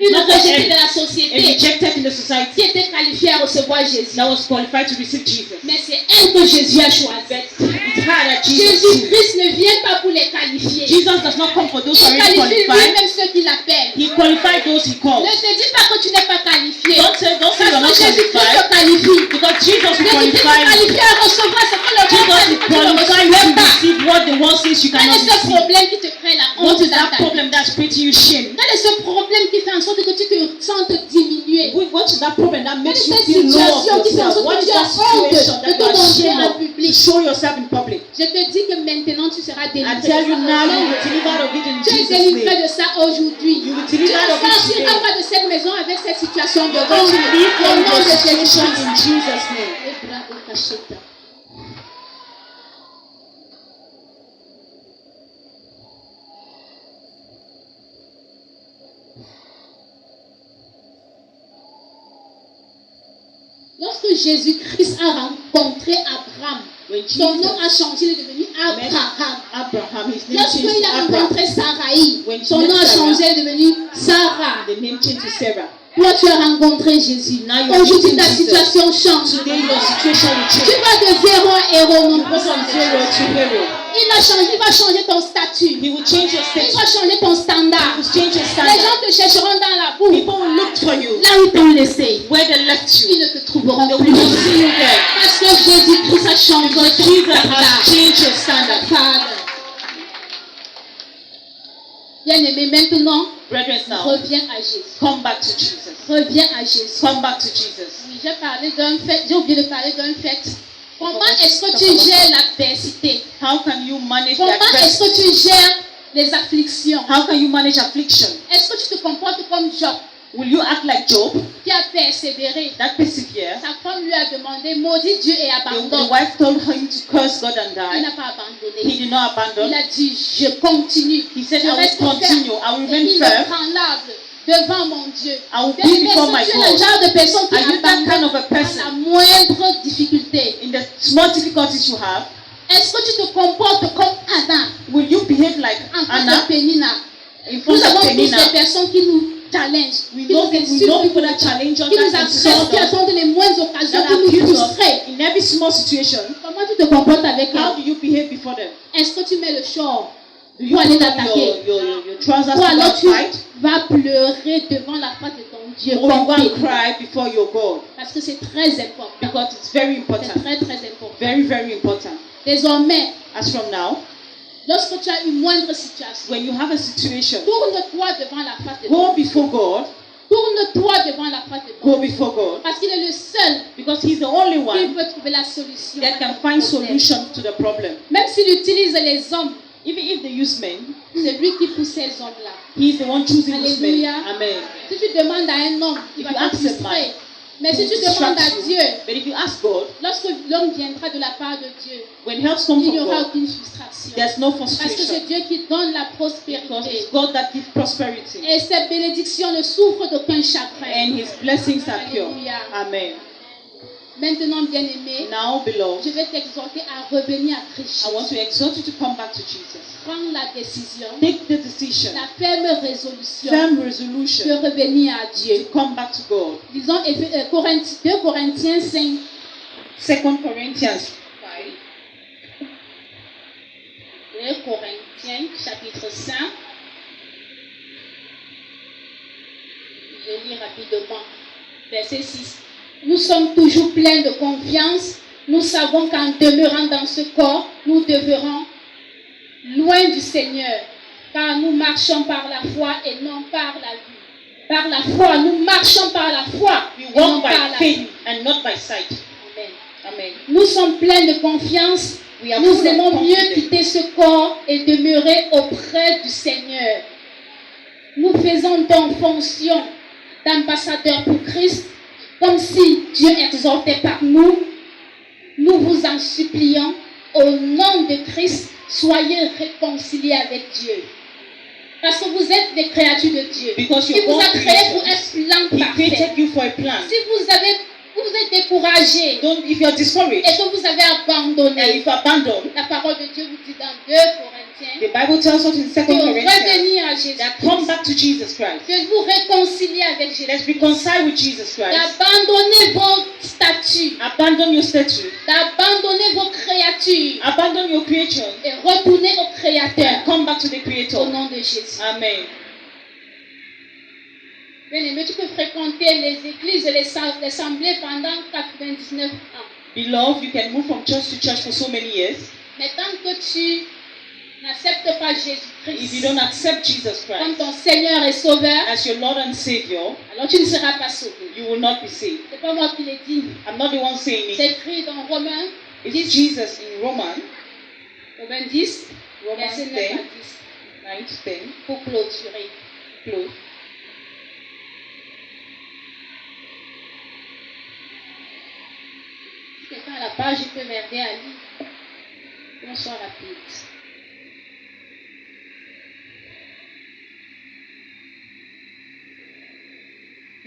[SPEAKER 1] une
[SPEAKER 2] Not for
[SPEAKER 1] rejetée
[SPEAKER 2] elle.
[SPEAKER 1] de la
[SPEAKER 2] and
[SPEAKER 1] société
[SPEAKER 2] rejected in the society,
[SPEAKER 1] qui était qualifiée à recevoir Jésus.
[SPEAKER 2] that was qualified to receive Jesus.
[SPEAKER 1] Mais c'est elle que Jésus a choisie.
[SPEAKER 2] It's her that Jesus chose.
[SPEAKER 1] Jésus-Christ ne vient pas pour les qualifier.
[SPEAKER 2] Jesus does not come for those who
[SPEAKER 1] Il
[SPEAKER 2] are already
[SPEAKER 1] qualifie
[SPEAKER 2] qualified.
[SPEAKER 1] lui-même ceux qui l'appellent.
[SPEAKER 2] He qualified those he called.
[SPEAKER 1] Ne te dis pas que tu n'es pas qualifié.
[SPEAKER 2] Don't say
[SPEAKER 1] Parce
[SPEAKER 2] you're not
[SPEAKER 1] que Jésus-Christ
[SPEAKER 2] qualified.
[SPEAKER 1] te qualifie.
[SPEAKER 2] Because Jesus will
[SPEAKER 1] Jésus-Christ te
[SPEAKER 2] qualify you.
[SPEAKER 1] qualifie à recevoir ce que le monde
[SPEAKER 2] Jesus
[SPEAKER 1] a dit
[SPEAKER 2] will
[SPEAKER 1] que tu ne
[SPEAKER 2] qualify you
[SPEAKER 1] recevais
[SPEAKER 2] to
[SPEAKER 1] pas.
[SPEAKER 2] receive what the world says you
[SPEAKER 1] Quel
[SPEAKER 2] cannot
[SPEAKER 1] est ce
[SPEAKER 2] receive.
[SPEAKER 1] problème qui te crée la
[SPEAKER 2] What
[SPEAKER 1] honte
[SPEAKER 2] is that
[SPEAKER 1] dans ta vie?
[SPEAKER 2] problem that's creating you shame?
[SPEAKER 1] Quel est ce problème qui fait en sorte que tu te sentes diminué?
[SPEAKER 2] What is that problem that
[SPEAKER 1] Quelle est
[SPEAKER 2] makes you
[SPEAKER 1] cette
[SPEAKER 2] feel low of
[SPEAKER 1] situation qui fait en
[SPEAKER 2] yourself?
[SPEAKER 1] sorte
[SPEAKER 2] What
[SPEAKER 1] que
[SPEAKER 2] is
[SPEAKER 1] tu
[SPEAKER 2] that
[SPEAKER 1] as honte
[SPEAKER 2] situation
[SPEAKER 1] de
[SPEAKER 2] that
[SPEAKER 1] te
[SPEAKER 2] you are
[SPEAKER 1] montrer en
[SPEAKER 2] ashamed of?
[SPEAKER 1] public?
[SPEAKER 2] Show yourself in public.
[SPEAKER 1] Je te dis que maintenant tu seras
[SPEAKER 2] I
[SPEAKER 1] délivré.
[SPEAKER 2] tell you now, you
[SPEAKER 1] de
[SPEAKER 2] will
[SPEAKER 1] ça.
[SPEAKER 2] deliver of it in
[SPEAKER 1] Tu es
[SPEAKER 2] Jesus'
[SPEAKER 1] délivré
[SPEAKER 2] name.
[SPEAKER 1] de ça aujourd'hui.
[SPEAKER 2] You will
[SPEAKER 1] Tu ne
[SPEAKER 2] deliver of it today.
[SPEAKER 1] sortiras pas de cette maison avec cette situation de
[SPEAKER 2] You're going
[SPEAKER 1] honte.
[SPEAKER 2] to leave
[SPEAKER 1] Au
[SPEAKER 2] from
[SPEAKER 1] nom
[SPEAKER 2] your
[SPEAKER 1] de
[SPEAKER 2] situation
[SPEAKER 1] Jésus-Christ.
[SPEAKER 2] in Jesus' name.
[SPEAKER 1] Lorsque Jésus-Christ a rencontré Abraham,
[SPEAKER 2] When
[SPEAKER 1] son
[SPEAKER 2] Jesus
[SPEAKER 1] nom a changé, il est devenu
[SPEAKER 2] met
[SPEAKER 1] Abraham.
[SPEAKER 2] Abraham, his name
[SPEAKER 1] Lorsqu'il
[SPEAKER 2] changed to
[SPEAKER 1] a
[SPEAKER 2] Abraham.
[SPEAKER 1] rencontré Sarai,
[SPEAKER 2] When
[SPEAKER 1] son
[SPEAKER 2] he met
[SPEAKER 1] nom a
[SPEAKER 2] Sarah,
[SPEAKER 1] changé, il est devenu Sarah.
[SPEAKER 2] the name changed to Sarah.
[SPEAKER 1] Toi, tu as rencontré Jésus.
[SPEAKER 2] Now you are
[SPEAKER 1] Aujourd'hui,
[SPEAKER 2] meeting
[SPEAKER 1] ta
[SPEAKER 2] Jesus.
[SPEAKER 1] situation change.
[SPEAKER 2] Today your situation will
[SPEAKER 1] Tu
[SPEAKER 2] change.
[SPEAKER 1] vas de zéro à héros, non
[SPEAKER 2] You go
[SPEAKER 1] plus.
[SPEAKER 2] from zero to hero.
[SPEAKER 1] Il va changer ton statut.
[SPEAKER 2] He will change your
[SPEAKER 1] Il
[SPEAKER 2] status.
[SPEAKER 1] va changer ton standard.
[SPEAKER 2] He will change your
[SPEAKER 1] Les
[SPEAKER 2] standard.
[SPEAKER 1] gens te chercheront dans la boue.
[SPEAKER 2] People will look for you
[SPEAKER 1] Là où ils t'ont laissé,
[SPEAKER 2] where they left you.
[SPEAKER 1] ils ne te trouveront
[SPEAKER 2] They
[SPEAKER 1] plus.
[SPEAKER 2] will not see you there.
[SPEAKER 1] Parce que Jésus-Christ a changé ton
[SPEAKER 2] Jesus has
[SPEAKER 1] standard.
[SPEAKER 2] changed your standard.
[SPEAKER 1] Father. Bien-aimé, maintenant,
[SPEAKER 2] Brethren, now
[SPEAKER 1] reviens à Jésus.
[SPEAKER 2] come back to Jesus.
[SPEAKER 1] Reviens à Jésus.
[SPEAKER 2] Come back to Jesus.
[SPEAKER 1] Oui, j'ai oublié de parler d'un fait. Comment est-ce que tu gères l'adversité?
[SPEAKER 2] How can you manage the
[SPEAKER 1] Comment est-ce
[SPEAKER 2] adversity?
[SPEAKER 1] que tu gères les afflictions?
[SPEAKER 2] How can you manage affliction?
[SPEAKER 1] Est-ce que tu te comportes comme Job
[SPEAKER 2] Will you act like Job
[SPEAKER 1] qui a persévéré?
[SPEAKER 2] that perseveres?
[SPEAKER 1] Sa femme lui a demandé, maudit Dieu et
[SPEAKER 2] The
[SPEAKER 1] abandonne.
[SPEAKER 2] wife told him to curse God and
[SPEAKER 1] Il
[SPEAKER 2] die.
[SPEAKER 1] n'a pas abandonné.
[SPEAKER 2] He did not
[SPEAKER 1] Il
[SPEAKER 2] abandon.
[SPEAKER 1] a dit, je continue.
[SPEAKER 2] He said,
[SPEAKER 1] Je
[SPEAKER 2] I will
[SPEAKER 1] reste ferme.
[SPEAKER 2] continue. I will
[SPEAKER 1] Et
[SPEAKER 2] remain
[SPEAKER 1] il
[SPEAKER 2] firm.
[SPEAKER 1] est branlable devant mon Dieu.
[SPEAKER 2] I will
[SPEAKER 1] Bien-aimé,
[SPEAKER 2] be before
[SPEAKER 1] est-ce
[SPEAKER 2] my
[SPEAKER 1] que tu es le
[SPEAKER 2] God.
[SPEAKER 1] genre de personne qui
[SPEAKER 2] Are you that kind
[SPEAKER 1] abandonne
[SPEAKER 2] of a
[SPEAKER 1] à la
[SPEAKER 2] person?
[SPEAKER 1] moindre difficulté?
[SPEAKER 2] In the small difficulties you have,
[SPEAKER 1] Est-ce que tu te comportes comme Anna
[SPEAKER 2] will you behave like
[SPEAKER 1] en face de
[SPEAKER 2] Anna
[SPEAKER 1] Pénina?
[SPEAKER 2] in front
[SPEAKER 1] Nous avons
[SPEAKER 2] of
[SPEAKER 1] tous
[SPEAKER 2] Penina?
[SPEAKER 1] des personnes qui nous challengent,
[SPEAKER 2] We
[SPEAKER 1] qui
[SPEAKER 2] know
[SPEAKER 1] nous
[SPEAKER 2] people
[SPEAKER 1] insultent,
[SPEAKER 2] that challenge us,
[SPEAKER 1] qui nous
[SPEAKER 2] that
[SPEAKER 1] agressent,
[SPEAKER 2] insult
[SPEAKER 1] qui
[SPEAKER 2] us,
[SPEAKER 1] attendent les moindres occasions
[SPEAKER 2] that
[SPEAKER 1] pour nous
[SPEAKER 2] accuse us.
[SPEAKER 1] frustrer.
[SPEAKER 2] In every small situation,
[SPEAKER 1] Comment tu te comportes avec
[SPEAKER 2] how
[SPEAKER 1] elles?
[SPEAKER 2] do you behave before them?
[SPEAKER 1] Est-ce que tu mets le short
[SPEAKER 2] Do you
[SPEAKER 1] pour aller
[SPEAKER 2] put on
[SPEAKER 1] l'attaquer?
[SPEAKER 2] your trousers
[SPEAKER 1] Ou
[SPEAKER 2] to
[SPEAKER 1] alors
[SPEAKER 2] go
[SPEAKER 1] tu
[SPEAKER 2] fight?
[SPEAKER 1] vas pleurer devant la face de ton Dieu
[SPEAKER 2] Or you
[SPEAKER 1] comme
[SPEAKER 2] go and
[SPEAKER 1] Pénina?
[SPEAKER 2] cry before your God?
[SPEAKER 1] Parce que c'est très important.
[SPEAKER 2] Because it's very
[SPEAKER 1] C'est
[SPEAKER 2] important.
[SPEAKER 1] très très important.
[SPEAKER 2] Very, very important.
[SPEAKER 1] Désormais,
[SPEAKER 2] As from now,
[SPEAKER 1] lorsque tu as une moindre situation,
[SPEAKER 2] when you have a situation,
[SPEAKER 1] tourne-toi devant la face de
[SPEAKER 2] go
[SPEAKER 1] ton Dieu.
[SPEAKER 2] before God.
[SPEAKER 1] Tourne-toi devant la face de ton
[SPEAKER 2] Go
[SPEAKER 1] Dieu.
[SPEAKER 2] before God.
[SPEAKER 1] Parce qu'il est le seul seul
[SPEAKER 2] Because He's the only
[SPEAKER 1] qui
[SPEAKER 2] one
[SPEAKER 1] peut trouver la solution.
[SPEAKER 2] that
[SPEAKER 1] à
[SPEAKER 2] can
[SPEAKER 1] notre
[SPEAKER 2] find
[SPEAKER 1] problème.
[SPEAKER 2] solution to the problem.
[SPEAKER 1] Même s'il utilise les hommes,
[SPEAKER 2] Even if they use men,
[SPEAKER 1] c'est lui qui pousse ces hommes-là.
[SPEAKER 2] He's the one choosing those men.
[SPEAKER 1] Alléluia.
[SPEAKER 2] Amen.
[SPEAKER 1] Si tu demandes à un homme, il
[SPEAKER 2] If
[SPEAKER 1] va
[SPEAKER 2] you
[SPEAKER 1] te
[SPEAKER 2] ask a
[SPEAKER 1] frustrer.
[SPEAKER 2] man,
[SPEAKER 1] Mais si
[SPEAKER 2] He
[SPEAKER 1] tu
[SPEAKER 2] will
[SPEAKER 1] demandes à
[SPEAKER 2] distract you.
[SPEAKER 1] Dieu,
[SPEAKER 2] But if you ask God,
[SPEAKER 1] lorsque l'homme viendra de la part de Dieu,
[SPEAKER 2] when help comes
[SPEAKER 1] il n'y
[SPEAKER 2] from
[SPEAKER 1] aura
[SPEAKER 2] God,
[SPEAKER 1] aucune frustration.
[SPEAKER 2] there's no
[SPEAKER 1] Parce que c'est
[SPEAKER 2] frustration.
[SPEAKER 1] Dieu qui donne la
[SPEAKER 2] Because
[SPEAKER 1] prospérité.
[SPEAKER 2] it's God that gives prosperity.
[SPEAKER 1] Et ses bénédictions ne souffrent d'aucun chagrin.
[SPEAKER 2] And His blessings are pure.
[SPEAKER 1] Alléluia.
[SPEAKER 2] Amen.
[SPEAKER 1] Maintenant, bien-aimé,
[SPEAKER 2] Now, beloved,
[SPEAKER 1] je vais t'exhorter à revenir à Christ.
[SPEAKER 2] I want to exhort you to come back to Jesus.
[SPEAKER 1] Prends la décision,
[SPEAKER 2] Take the decision,
[SPEAKER 1] la ferme résolution
[SPEAKER 2] firm
[SPEAKER 1] de
[SPEAKER 2] resolution
[SPEAKER 1] revenir à
[SPEAKER 2] to
[SPEAKER 1] Dieu.
[SPEAKER 2] come back to God.
[SPEAKER 1] Disons 2 Corinthiens 5.
[SPEAKER 2] 2 Corinthians 5.
[SPEAKER 1] 2 Corinthiens, chapitre 5. Je lis rapidement. Verset 6. Nous sommes toujours pleins de confiance. Nous savons qu'en demeurant dans ce corps, nous demeurons loin du Seigneur, car nous marchons par la foi et non par la vue. Par la foi, nous marchons par la foi
[SPEAKER 2] We
[SPEAKER 1] et non
[SPEAKER 2] walk
[SPEAKER 1] par
[SPEAKER 2] by
[SPEAKER 1] la
[SPEAKER 2] faith
[SPEAKER 1] vue.
[SPEAKER 2] and not by sight.
[SPEAKER 1] Amen.
[SPEAKER 2] Amen.
[SPEAKER 1] Nous sommes pleins de confiance.
[SPEAKER 2] We are
[SPEAKER 1] Nous
[SPEAKER 2] full of
[SPEAKER 1] aimons mieux
[SPEAKER 2] confidence.
[SPEAKER 1] quitter ce corps et demeurer auprès du Seigneur. Nous faisons donc fonction d'ambassadeurs pour Christ, comme si Dieu exhortait par nous. Nous vous en supplions, au nom de Christ, soyez réconciliés avec Dieu. Parce que vous êtes des créatures de Dieu.
[SPEAKER 2] Because
[SPEAKER 1] Il
[SPEAKER 2] you're
[SPEAKER 1] vous a
[SPEAKER 2] God's
[SPEAKER 1] créé pour
[SPEAKER 2] creation.
[SPEAKER 1] un plan
[SPEAKER 2] He
[SPEAKER 1] parfait.
[SPEAKER 2] created you for a plan.
[SPEAKER 1] Si vous êtes découragé
[SPEAKER 2] Don't, if you're discouraged
[SPEAKER 1] et que vous avez
[SPEAKER 2] and
[SPEAKER 1] abandonné,
[SPEAKER 2] if you abandon,
[SPEAKER 1] la parole de Dieu vous dit dans 2 Corinthiens
[SPEAKER 2] the Bible tells us in 2
[SPEAKER 1] de
[SPEAKER 2] Corinthians
[SPEAKER 1] revenir à Jésus,
[SPEAKER 2] that come back to Jesus Christ.
[SPEAKER 1] de vous réconcilier avec Jésus,
[SPEAKER 2] Let's reconcile with Jesus Christ.
[SPEAKER 1] d'abandonner vos statuts,
[SPEAKER 2] Abandon your statue.
[SPEAKER 1] d'abandonner vos créatures
[SPEAKER 2] Abandon your creation.
[SPEAKER 1] et retourner au Créateur
[SPEAKER 2] Come back to the
[SPEAKER 1] au
[SPEAKER 2] Creator.
[SPEAKER 1] nom de Jésus.
[SPEAKER 2] Amen.
[SPEAKER 1] Bien-aimé, tu peux fréquenter les églises et les assemblées pendant 99 ans.
[SPEAKER 2] Beloved, you can move from church to church for so many years.
[SPEAKER 1] Mais tant que tu n'acceptes pas
[SPEAKER 2] If you
[SPEAKER 1] Jésus-Christ
[SPEAKER 2] don't accept Jesus
[SPEAKER 1] comme
[SPEAKER 2] Christ
[SPEAKER 1] ton Seigneur et Sauveur,
[SPEAKER 2] as your Lord and Savior,
[SPEAKER 1] alors tu ne seras pas sauvé.
[SPEAKER 2] you will not be saved.
[SPEAKER 1] Ce n'est pas moi qui l'ai dit.
[SPEAKER 2] I'm not the one saying
[SPEAKER 1] C'est
[SPEAKER 2] it.
[SPEAKER 1] écrit dans Romains
[SPEAKER 2] It's Jesus in Romans
[SPEAKER 1] 10,
[SPEAKER 2] Romans
[SPEAKER 1] verset 9 à
[SPEAKER 2] 10,
[SPEAKER 1] 10,
[SPEAKER 2] 9 to 10.
[SPEAKER 1] pour clôturer.
[SPEAKER 2] Close.
[SPEAKER 1] Si quelqu'un à la page, il peut m'aider à lire. Qu'on soit rapide.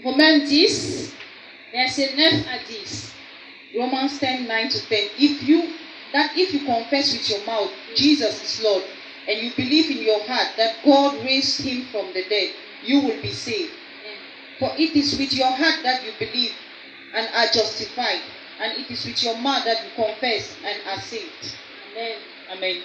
[SPEAKER 1] Romains 10, verset 9 à 10.
[SPEAKER 2] Romans 10, 9 to 10. If you confess with your mouth Jesus is Lord, and you believe in your heart that God raised him from the dead, you will be saved. For it is with your heart that you believe and are justified, and it is with your mouth that you confess and are saved.
[SPEAKER 1] Amen.
[SPEAKER 2] Amen.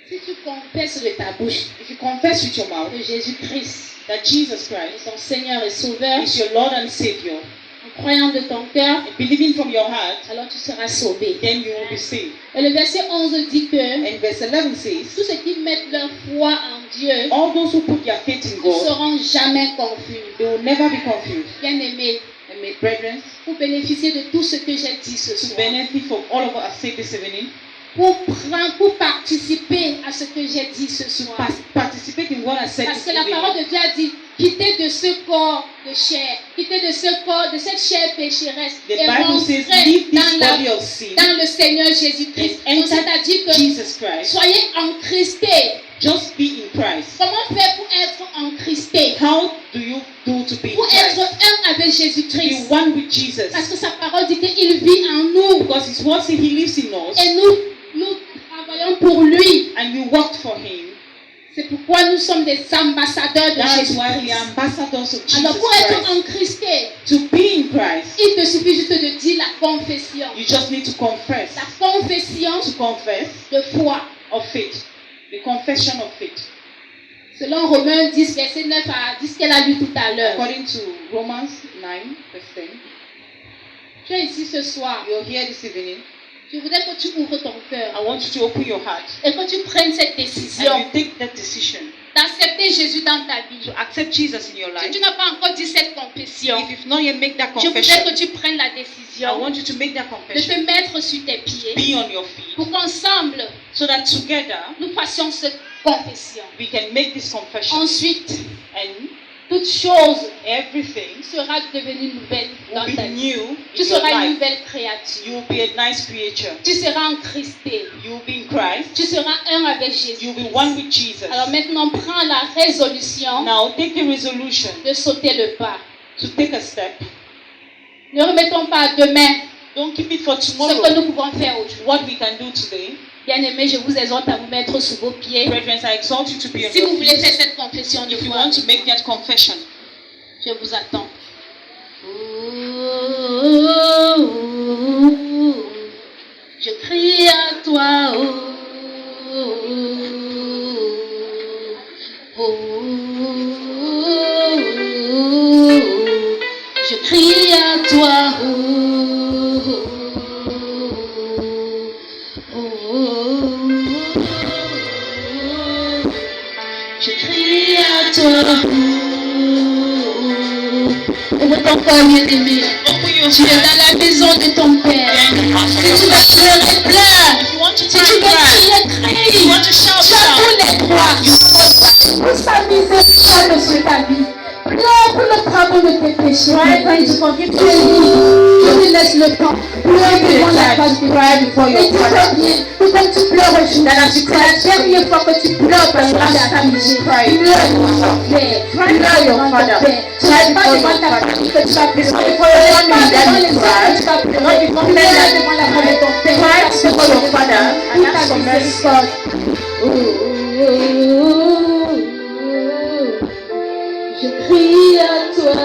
[SPEAKER 1] Si tu confesses de ta bouche
[SPEAKER 2] If you confess with your mouth
[SPEAKER 1] que Jésus-Christ
[SPEAKER 2] that Jesus
[SPEAKER 1] est
[SPEAKER 2] Christ
[SPEAKER 1] ton Seigneur et Sauveur,
[SPEAKER 2] is your Lord and Savior,
[SPEAKER 1] en croyant de ton cœur,
[SPEAKER 2] and believing from your heart,
[SPEAKER 1] alors tu seras sauvé.
[SPEAKER 2] then you will be saved.
[SPEAKER 1] Et le verset 11 dit que
[SPEAKER 2] And verse 11 says,
[SPEAKER 1] tous ceux qui mettent leur foi en Dieu
[SPEAKER 2] all those who put their faith in
[SPEAKER 1] ne
[SPEAKER 2] God,
[SPEAKER 1] seront jamais confus.
[SPEAKER 2] they will never be confused.
[SPEAKER 1] Bien-aimés,
[SPEAKER 2] And my brethren,
[SPEAKER 1] pour bénéficier de tout ce que j'ai dit ce
[SPEAKER 2] to
[SPEAKER 1] soir,
[SPEAKER 2] benefit from all of what I've said this evening,
[SPEAKER 1] pour participer à ce que j'ai dit ce
[SPEAKER 2] to
[SPEAKER 1] soir.
[SPEAKER 2] participate in what I said
[SPEAKER 1] Parce
[SPEAKER 2] this
[SPEAKER 1] que la parole
[SPEAKER 2] evening.
[SPEAKER 1] de Dieu a dit, quittez de ce corps de chair, quittez de ce corps, de cette chair pécheresse,
[SPEAKER 2] The
[SPEAKER 1] et
[SPEAKER 2] Bible says,
[SPEAKER 1] rentrez
[SPEAKER 2] leave this
[SPEAKER 1] dans,
[SPEAKER 2] body of sin,
[SPEAKER 1] dans le Seigneur Jésus-Christ.
[SPEAKER 2] and
[SPEAKER 1] Donc
[SPEAKER 2] enter
[SPEAKER 1] c'est-à-dire que
[SPEAKER 2] Jesus Christ.
[SPEAKER 1] soyez encristés.
[SPEAKER 2] Just be in Christ.
[SPEAKER 1] Comment faire pour être encristé?
[SPEAKER 2] How do you do to be in
[SPEAKER 1] Pour être
[SPEAKER 2] Christ?
[SPEAKER 1] un avec
[SPEAKER 2] To
[SPEAKER 1] Jésus-Christ.
[SPEAKER 2] be one with Jesus.
[SPEAKER 1] Parce que sa parole dit qu'il vit en nous.
[SPEAKER 2] Because His word says He lives in us,
[SPEAKER 1] Et nous travaillons pour lui.
[SPEAKER 2] and we worked for Him.
[SPEAKER 1] C'est pourquoi nous sommes des ambassadeurs de
[SPEAKER 2] That's why we are
[SPEAKER 1] Jésus-Christ.
[SPEAKER 2] ambassadors of Jesus
[SPEAKER 1] Alors pour être
[SPEAKER 2] Christ.
[SPEAKER 1] encristé,
[SPEAKER 2] To be in Christ,
[SPEAKER 1] il te suffit juste de dire la confession.
[SPEAKER 2] you just need to confess.
[SPEAKER 1] La confession
[SPEAKER 2] To confess
[SPEAKER 1] de foi.
[SPEAKER 2] of faith. The confession of faith.
[SPEAKER 1] Selon Romains 10, verset 9 à 10 qu'elle a lu tout à l'heure.
[SPEAKER 2] According to Romans 9, verse 10.
[SPEAKER 1] Tu es ici ce soir.
[SPEAKER 2] You're here this evening.
[SPEAKER 1] Je voudrais que tu ouvres ton cœur
[SPEAKER 2] I want you to open your heart
[SPEAKER 1] et que tu prennes cette
[SPEAKER 2] and
[SPEAKER 1] décision
[SPEAKER 2] you take that decision
[SPEAKER 1] d'accepter Jésus dans ta vie.
[SPEAKER 2] to accept Jesus in your
[SPEAKER 1] Si
[SPEAKER 2] life,
[SPEAKER 1] tu n'as pas encore dit cette confession,
[SPEAKER 2] if you've not yet made that
[SPEAKER 1] je voudrais
[SPEAKER 2] confession,
[SPEAKER 1] que tu prennes la
[SPEAKER 2] I
[SPEAKER 1] décision
[SPEAKER 2] want you to make that
[SPEAKER 1] de
[SPEAKER 2] confession.
[SPEAKER 1] te mettre sur tes pieds
[SPEAKER 2] Be on your feet
[SPEAKER 1] pour qu'ensemble,
[SPEAKER 2] so that together
[SPEAKER 1] nous fassions cette confession.
[SPEAKER 2] we can make this confession.
[SPEAKER 1] Ensuite,
[SPEAKER 2] And
[SPEAKER 1] toute chose
[SPEAKER 2] everything
[SPEAKER 1] sera devenue nouvelle dans
[SPEAKER 2] will be
[SPEAKER 1] ta vie.
[SPEAKER 2] new
[SPEAKER 1] Tu
[SPEAKER 2] in your
[SPEAKER 1] seras une
[SPEAKER 2] life.
[SPEAKER 1] nouvelle créature.
[SPEAKER 2] You will be a nice creature.
[SPEAKER 1] Tu seras en Christ.
[SPEAKER 2] You will be in Christ.
[SPEAKER 1] Tu seras un avec Jésus.
[SPEAKER 2] You will be one with Jesus.
[SPEAKER 1] Alors maintenant, prends la résolution
[SPEAKER 2] Now take the resolution
[SPEAKER 1] de sauter le pas.
[SPEAKER 2] to take a step.
[SPEAKER 1] Ne remettons pas à demain
[SPEAKER 2] Don't keep it for
[SPEAKER 1] ce que
[SPEAKER 2] tomorrow.
[SPEAKER 1] nous pouvons faire aujourd'hui.
[SPEAKER 2] What we can do today.
[SPEAKER 1] Bien-aimés, je vous exhorte à vous mettre sur vos pieds.
[SPEAKER 2] Brethren, I exhort you to be on
[SPEAKER 1] Si vous
[SPEAKER 2] your
[SPEAKER 1] voulez
[SPEAKER 2] feet.
[SPEAKER 1] faire cette confession de
[SPEAKER 2] If you
[SPEAKER 1] foi,
[SPEAKER 2] want to make that confession,
[SPEAKER 1] je vous attends. Je crie à toi. Je crie à toi. Je crie à toi. Ouvre ton cœur, bien-aimé. Tu es dans la maison de ton Père. Si tu vas pleurer, pleure.
[SPEAKER 2] if you want to
[SPEAKER 1] Si tu
[SPEAKER 2] cry,
[SPEAKER 1] veux
[SPEAKER 2] cry.
[SPEAKER 1] crier,
[SPEAKER 2] If
[SPEAKER 1] crie.
[SPEAKER 2] you want to shout,
[SPEAKER 1] Tu as
[SPEAKER 2] shout.
[SPEAKER 1] tous les droits. Pour sa miséricorde sur ta vie. Pleure pour le pardon de tes péchés. Je te laisse le temps. Pleure devant la face de Dieu. Et dis-toi bien que quand tu pleures aujourd'hui, c'est la dernière fois que tu pleures parce que tu as t'amuser. Pleure devant ton Père. Pleure devant ton Père. Ce n'est pas devant ta famille que tu vas pleurer. Ce n'est pas devant les autres que tu vas pleurer. Pleure devant la voix de ton Père. Parce que Dieu te ta miséricorde. Je crie à toi.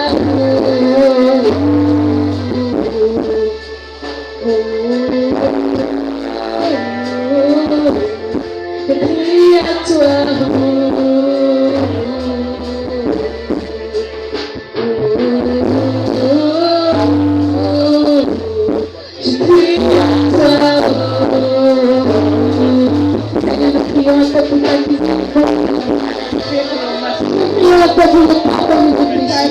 [SPEAKER 1] Je crie à toi. Je crie à toi. Seigneur, nous prions à toi pour ta miséricorde. Prions à toi pour le pardon de nos péchés.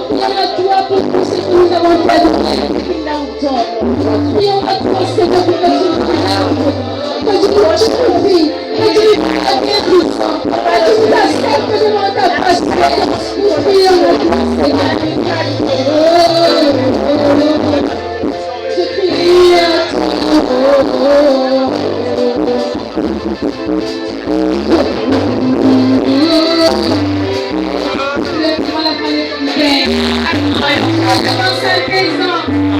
[SPEAKER 1] Prions à toi pour tout ce que nous avons perdu. Prions à toi, Seigneur, pour que tu nous pries, que tu nous fasses guérissant, que tu nous acceptes devant ta face. Nous prions à toi, Seigneur. Je crie à toi. Lève-moi la main de ton Père. Commence à présent.